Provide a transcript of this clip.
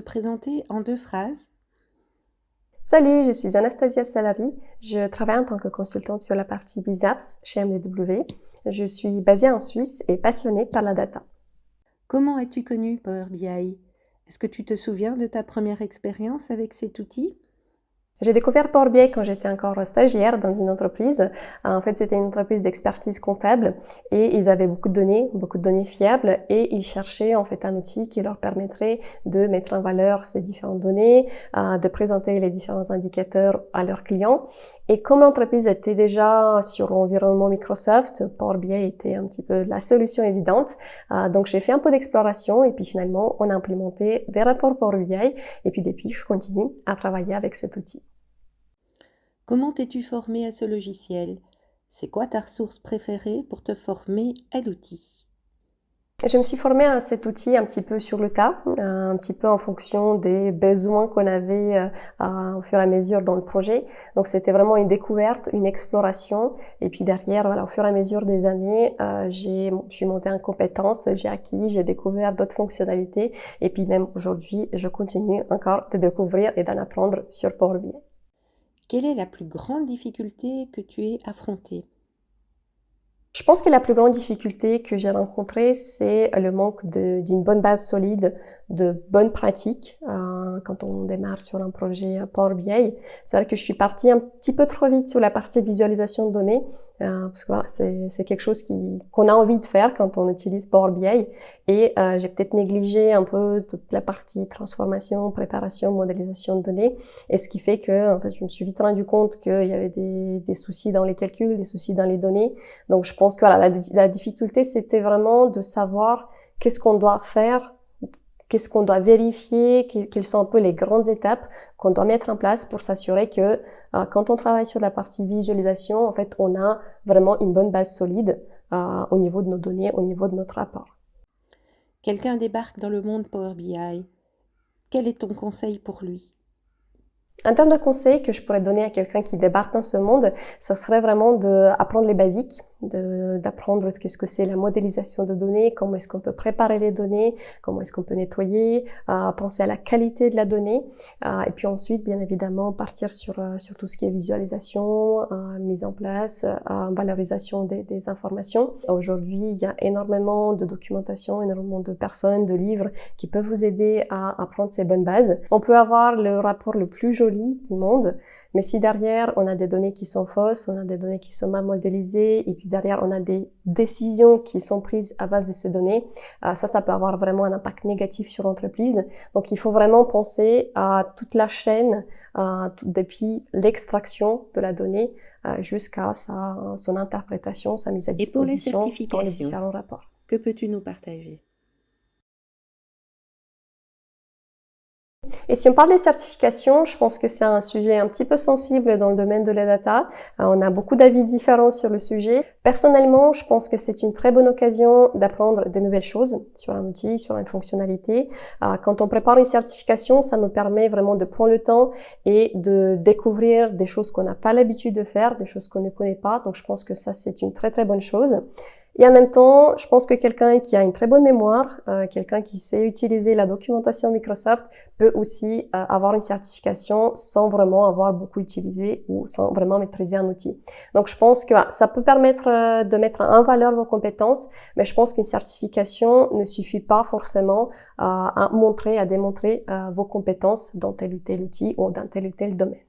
présenter en 2 phrases? Salut, je suis Anastasia Salari. Je travaille en tant que consultante sur la partie BizApps chez MDW. Je suis basée en Suisse et passionnée par la data. Comment as-tu connu Power BI? Est-ce que tu te souviens de ta première expérience avec cet outil? J'ai découvert Power BI quand j'étais encore stagiaire dans une entreprise. En fait, c'était une entreprise d'expertise comptable et ils avaient beaucoup de données fiables et ils cherchaient en fait un outil qui leur permettrait de mettre en valeur ces différentes données, de présenter les différents indicateurs à leurs clients. Et comme l'entreprise était déjà sur l'environnement Microsoft, Power BI était un petit peu la solution évidente. Donc j'ai fait un peu d'exploration et puis finalement on a implémenté des rapports Power BI et puis depuis je continue à travailler avec cet outil. Comment t'es-tu formée à ce logiciel? C'est quoi ta ressource préférée pour te former à l'outil? Je me suis formée à cet outil un petit peu sur le tas, un petit peu en fonction des besoins qu'on avait au fur et à mesure dans le projet. Donc c'était vraiment une découverte, une exploration. Et puis derrière, voilà, au fur et à mesure des années, je suis montée en compétences, j'ai acquis, j'ai découvert d'autres fonctionnalités. Et puis même aujourd'hui, je continue encore de découvrir et d'en apprendre sur Power BI. Quelle est la plus grande difficulté que tu aies affrontée? Je pense que la plus grande difficulté que j'ai rencontrée, c'est le manque d'une bonne base solide, de bonnes pratiques quand on démarre sur un projet Power BI. C'est vrai que je suis partie un petit peu trop vite sur la partie visualisation de données, parce que voilà, c'est quelque chose qu'on a envie de faire quand on utilise Power BI. Et j'ai peut-être négligé un peu toute la partie transformation, préparation, modélisation de données. Et ce qui fait que en fait, je me suis vite rendu compte qu'il y avait des soucis dans les calculs, des soucis dans les données. Donc je pense que voilà, la difficulté, c'était vraiment de savoir qu'est-ce qu'on doit faire, qu'est-ce qu'on doit vérifier, quelles sont un peu les grandes étapes qu'on doit mettre en place pour s'assurer que quand on travaille sur la partie visualisation, en fait, on a vraiment une bonne base solide au niveau de nos données, au niveau de notre rapport. Quelqu'un débarque dans le monde Power BI. Quel est ton conseil pour lui? En termes de conseils que je pourrais donner à quelqu'un qui débarque dans ce monde, ça serait vraiment d'apprendre les basiques, d'apprendre qu'est-ce que c'est la modélisation de données, comment est-ce qu'on peut préparer les données, comment est-ce qu'on peut nettoyer, penser à la qualité de la donnée, et puis ensuite, bien évidemment, partir sur tout ce qui est visualisation, mise en place, valorisation des informations. Aujourd'hui, il y a énormément de documentation, énormément de personnes, de livres qui peuvent vous aider à apprendre ces bonnes bases. On peut avoir le rapport le plus joli du monde, mais si derrière on a des données qui sont fausses, on a des données qui sont mal modélisées, et puis derrière on a des décisions qui sont prises à base de ces données, ça peut avoir vraiment un impact négatif sur l'entreprise. Donc il faut vraiment penser à toute la chaîne, depuis l'extraction de la donnée jusqu'à son interprétation, sa mise à Et pour les disposition dans les certifications, différents rapports. que peux-tu nous partager? Et si on parle des certifications, je pense que c'est un sujet un petit peu sensible dans le domaine de la data. On a beaucoup d'avis différents sur le sujet. Personnellement, je pense que c'est une très bonne occasion d'apprendre des nouvelles choses sur un outil, sur une fonctionnalité. Quand on prépare une certification, ça nous permet vraiment de prendre le temps et de découvrir des choses qu'on n'a pas l'habitude de faire, des choses qu'on ne connaît pas. Donc je pense que ça, c'est une très très bonne chose. Et en même temps, je pense que quelqu'un qui a une très bonne mémoire, quelqu'un qui sait utiliser la documentation Microsoft peut aussi avoir une certification sans vraiment avoir beaucoup utilisé ou sans vraiment maîtriser un outil. Donc je pense que ça peut permettre de mettre en valeur vos compétences, mais je pense qu'une certification ne suffit pas forcément à montrer, à démontrer vos compétences dans tel ou tel outil ou dans tel ou tel domaine.